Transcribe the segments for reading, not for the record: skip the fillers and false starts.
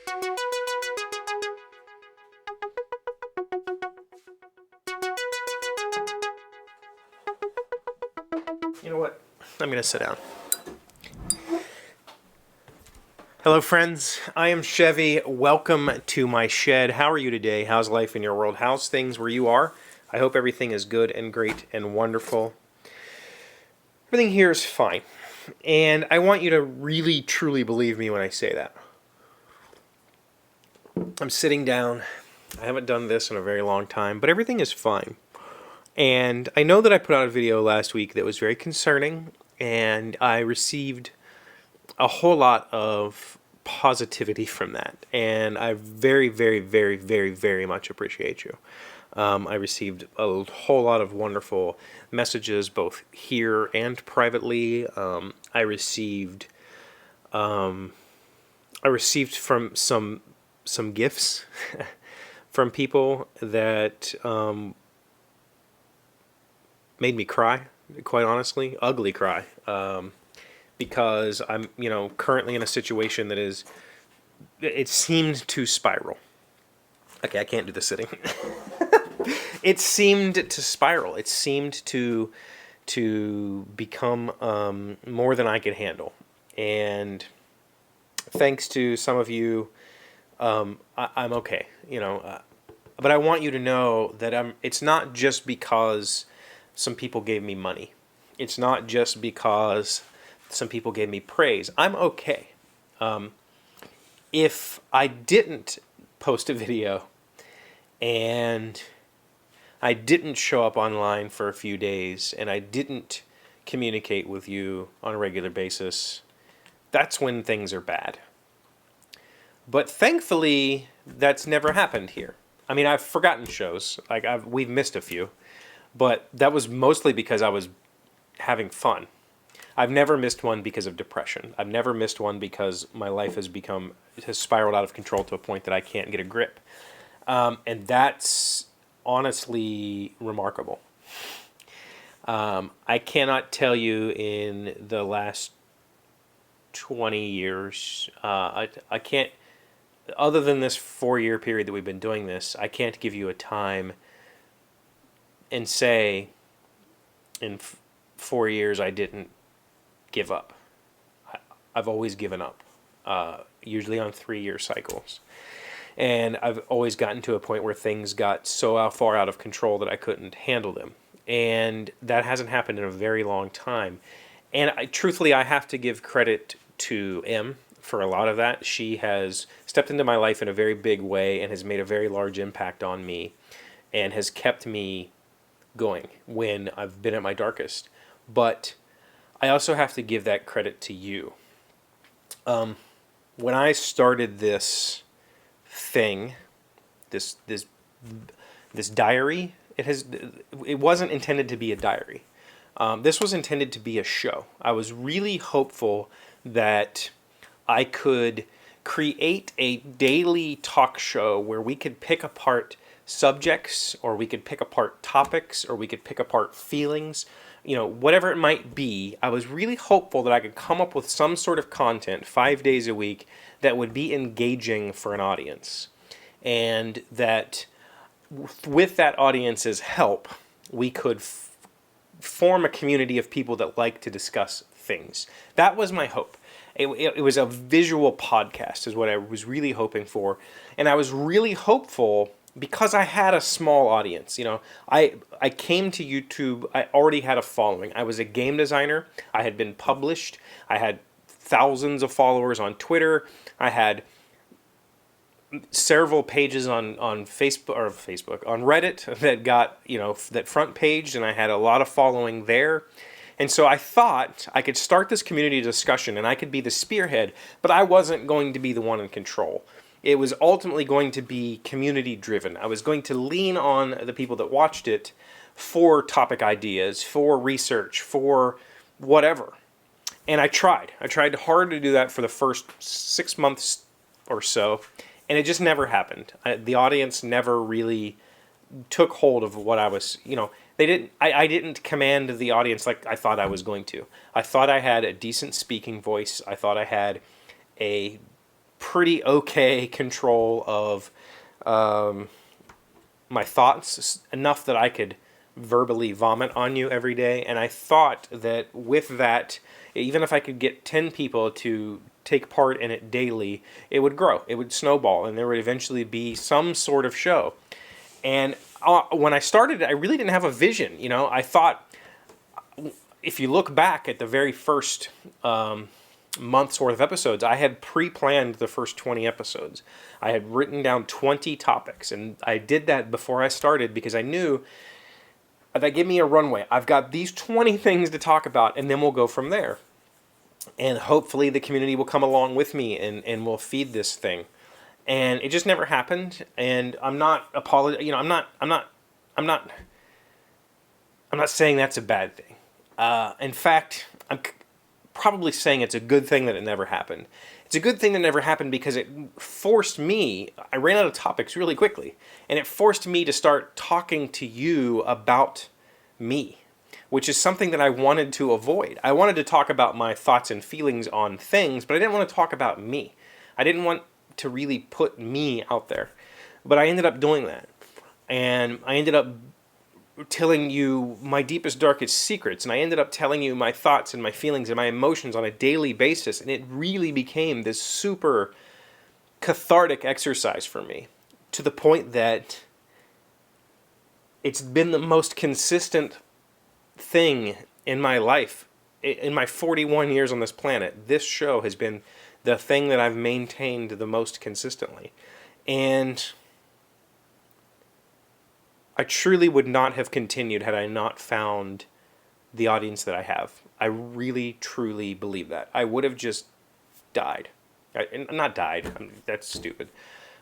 You know what? I'm going to sit down. Hello, friends. I am Chevee. Welcome to my shed. How are you today? How's life in your world? How's things where you are? I hope everything is good and great and wonderful. Everything here is fine. And I want you to really, truly believe me when I say that. I'm sitting down. I haven't done this in a very long time, but everything is fine. And I know that I put out a video last week that was very concerning, and I received a whole lot of positivity from that, and I very, very, very, very, very much appreciate you. I received a whole lot of wonderful messages, both here and privately. I received from some gifts from people that made me cry, quite honestly, ugly cry. Because I'm, currently in a situation that it seemed to spiral. Okay, I can't do the sitting. It seemed to spiral. It seemed to become more than I could handle. And thanks to some of you, I'm okay, but I want you to know that it's not just because some people gave me money. It's not just because some people gave me praise. I'm okay. If I didn't post a video and I didn't show up online for a few days and I didn't communicate with you on a regular basis, that's when things are bad. But thankfully, that's never happened here. I mean, I've forgotten shows. We've missed a few. But that was mostly because I was having fun. I've never missed one because of depression. I've never missed one because my life has spiraled out of control to a point that I can't get a grip. And that's honestly remarkable. I cannot tell you in the last 20 years, I can't, other than this 4-year period that we've been doing this, I can't give you a time and say in 4 years I didn't give up. I've always given up, usually on 3-year cycles. And I've always gotten to a point where things got so far out of control that I couldn't handle them. And that hasn't happened in a very long time. And truthfully, I have to give credit to Em for a lot of that. She has stepped into my life in a very big way and has made a very large impact on me and has kept me going when I've been at my darkest. But I also have to give that credit to you. When I started this thing, this diary, it wasn't intended to be a diary. This was intended to be a show. I was really hopeful that I could create a daily talk show where we could pick apart subjects, or we could pick apart topics, or we could pick apart feelings, whatever it might be. I was really hopeful that I could come up with some sort of content 5 days a week that would be engaging for an audience. And that with that audience's help, we could form a community of people that like to discuss things. That was my hope. It was a visual podcast is what I was really hoping for. And I was really hopeful because I had a small audience. I came to YouTube, I already had a following. I was a game designer. I had been published. I had thousands of followers on Twitter. I had several pages on Facebook, on Reddit that got, that front page, and I had a lot of following there. And so I thought I could start this community discussion and I could be the spearhead, but I wasn't going to be the one in control. It was ultimately going to be community driven. I was going to lean on the people that watched it for topic ideas, for research, for whatever. And I tried. I tried hard to do that for the first 6 months or so, and it just never happened. The audience never really took hold of what I was, I didn't command the audience like I thought I was going to. I thought I had a decent speaking voice. I thought I had a pretty okay control of my thoughts, enough that I could verbally vomit on you every day. And I thought that with that, even if I could get 10 people to take part in it daily, it would grow, it would snowball, and there would eventually be some sort of show. And when I started, I really didn't have a vision. You know, I thought, if you look back at the very first month's worth of episodes, I had pre-planned the first 20 episodes. I had written down 20 topics, and I did that before I started because I knew that gave me a runway. I've got these 20 things to talk about, and then we'll go from there. And hopefully the community will come along with me, and we'll feed this thing. And it just never happened. And I'm not I'm not saying that's a bad thing. In fact, I'm probably saying it's a good thing that it never happened. It's a good thing that it never happened because it forced me, I ran out of topics really quickly, and it forced me to start talking to you about me, which is something that I wanted to avoid. I wanted to talk about my thoughts and feelings on things, but I didn't want to talk about me. I didn't want to really put me out there. But I ended up doing that. And I ended up telling you my deepest, darkest secrets, and I ended up telling you my thoughts and my feelings and my emotions on a daily basis, and it really became this super cathartic exercise for me, to the point that it's been the most consistent thing in my life. In my 41 years on this planet, this show has been the thing that I've maintained the most consistently. And I truly would not have continued had I not found the audience that I have. I really, truly believe that. I would have just died. Not died. That's stupid.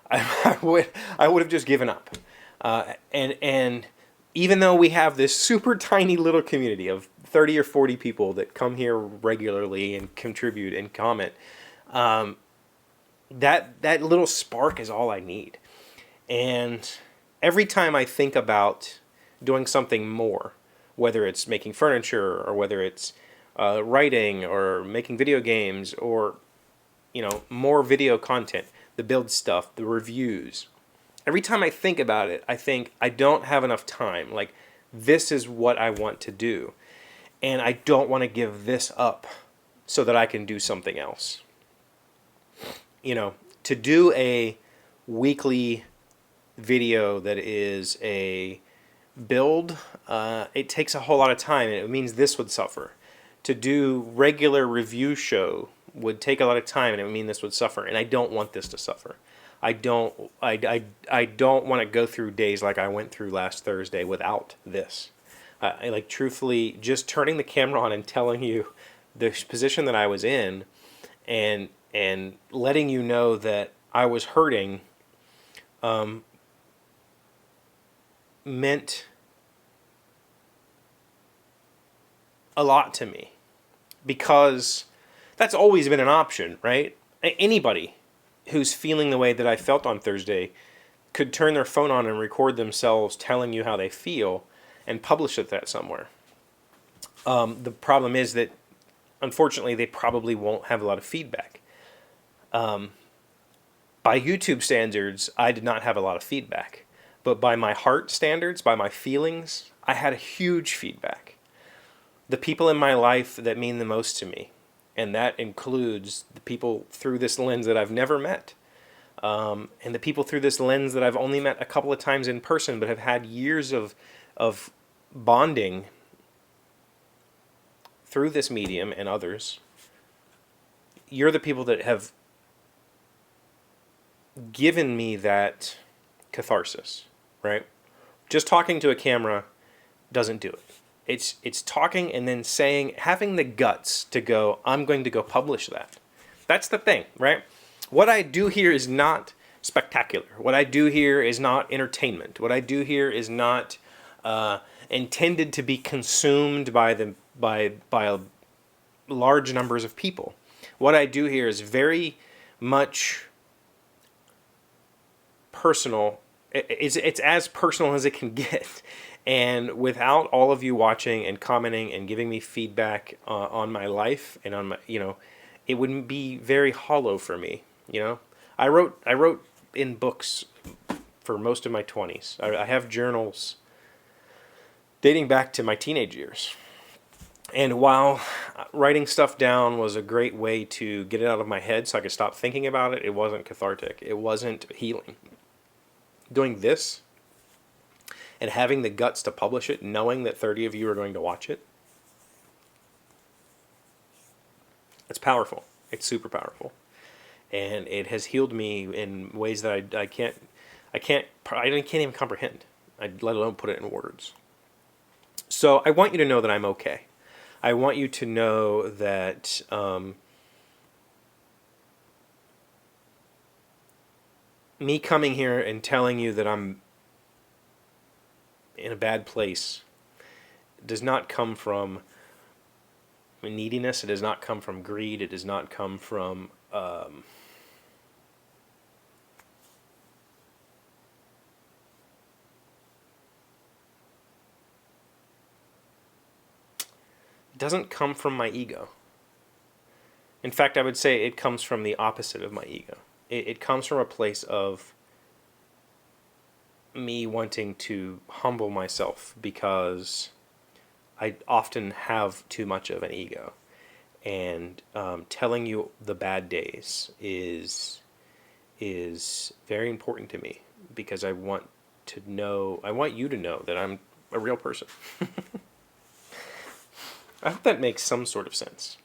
I would have just given up. And even though we have this super tiny little community of 30 or 40 people that come here regularly and contribute and comment, that little spark is all I need. And every time I think about doing something more, whether it's making furniture or whether it's writing or making video games or, more video content, the build stuff, the reviews, every time I think about it, I think I don't have enough time. Like, this is what I want to do, and I don't want to give this up so that I can do something else. To do a weekly video that is a build, it takes a whole lot of time, and it means this would suffer. To do regular review show would take a lot of time, and it would mean this would suffer, and I don't want this to suffer. I don't want to go through days like I went through last Thursday without this. Truthfully, just turning the camera on and telling you the position that I was in, and letting you know that I was hurting, meant a lot to me, because that's always been an option, right? Anybody who's feeling the way that I felt on Thursday could turn their phone on and record themselves telling you how they feel and publish that somewhere. The problem is that, unfortunately, they probably won't have a lot of feedback. By YouTube standards, I did not have a lot of feedback. But by my heart standards, by my feelings, I had a huge feedback. The people in my life that mean the most to me, and that includes the people through this lens that I've never met, and the people through this lens that I've only met a couple of times in person, but have had years of bonding through this medium and others. You're the people that have given me that catharsis, right? Just talking to a camera doesn't do it. It's talking and then saying, having the guts to go, I'm going to go publish that. That's the thing, right? What I do here is not spectacular. What I do here is not entertainment. What I do here is not intended to be consumed by large numbers of people. What I do here is very much personal. It's as personal as it can get. And without all of you watching and commenting and giving me feedback on my life and on my, it wouldn't be very hollow for me, I wrote in books for most of my 20s. I have journals dating back to my teenage years. And while writing stuff down was a great way to get it out of my head so I could stop thinking about it, it wasn't cathartic. It wasn't healing. Doing this and having the guts to publish it, knowing that 30 of you are going to watch it, it's powerful. It's super powerful. And it has healed me in ways that I can't even comprehend, let alone put it in words. So I want you to know that I'm okay. I want you to know that me coming here and telling you that I'm in a bad place does not come from neediness. It does not come from greed. It does not come from it doesn't come from my ego. In fact, I would say it comes from the opposite of my ego. It comes from a place of me wanting to humble myself because I often have too much of an ego. And telling you the bad days is very important to me because I want you to know that I'm a real person. I hope that makes some sort of sense.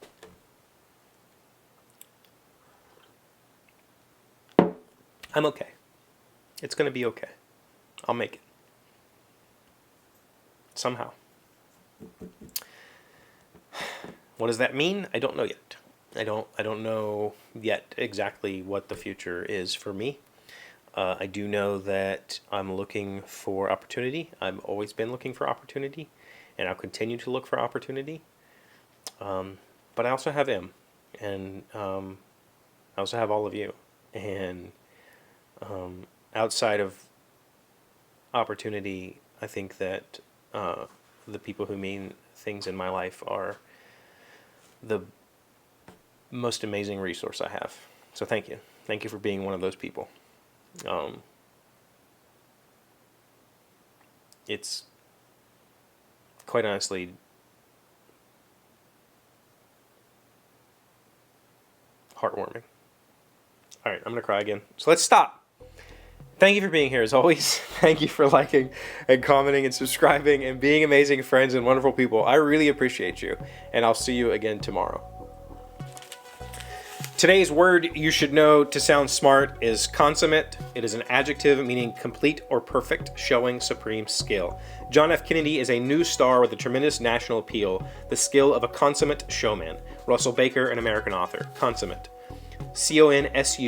I'm okay. It's going to be okay. I'll make it. Somehow. What does that mean? I don't know yet. I don't know yet exactly what the future is for me. I do know that I'm looking for opportunity. I've always been looking for opportunity, and I'll continue to look for opportunity. But I also have him, and I also have all of you. And outside of opportunity, I think that the people who mean things in my life are the most amazing resource I have. So thank you. Thank you for being one of those people. It's quite honestly heartwarming. All right, I'm going to cry again. So let's stop. Thank you for being here as always. Thank you for liking and commenting and subscribing and being amazing friends and wonderful people. I really appreciate you, and I'll see you again tomorrow. Today's word you should know to sound smart is consummate. It is an adjective meaning complete or perfect, showing supreme skill. John F. Kennedy is a new star with a tremendous national appeal, the skill of a consummate showman. Russell Baker, an American author. Consummate. CONSUMMATE.